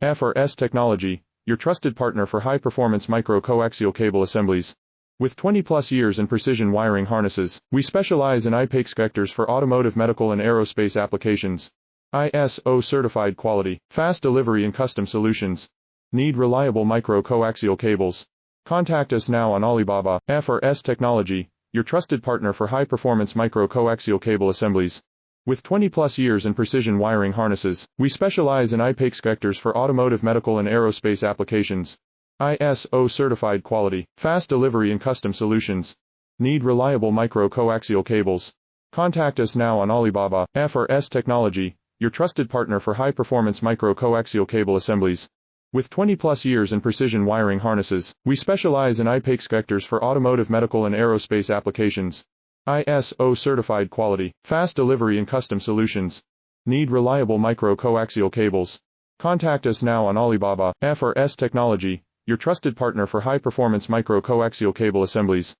FRS Technology, your trusted partner for high-performance micro-coaxial cable assemblies. With 20-plus years in precision wiring harnesses, we specialize in IPACE connectors for automotive, medical, and aerospace applications. ISO-certified quality, fast delivery, and custom solutions. Need reliable micro-coaxial cables? Contact us now on Alibaba. FRS Technology, your trusted partner for high-performance micro-coaxial cable assemblies. With 20-plus years in precision wiring harnesses, we specialize in IPACE connectors for automotive, medical, and aerospace applications. ISO-certified quality, fast delivery, and custom solutions. Need reliable micro-coaxial cables? Contact us now on Alibaba. FRS Technology, your trusted partner for high-performance micro-coaxial cable assemblies. With 20-plus years in precision wiring harnesses, we specialize in IPACE connectors for automotive, medical, and aerospace applications. ISO-certified quality, fast delivery, and custom solutions. Need reliable micro-coaxial cables? Contact us now on Alibaba. FRS Technology, your trusted partner for high-performance micro-coaxial cable assemblies.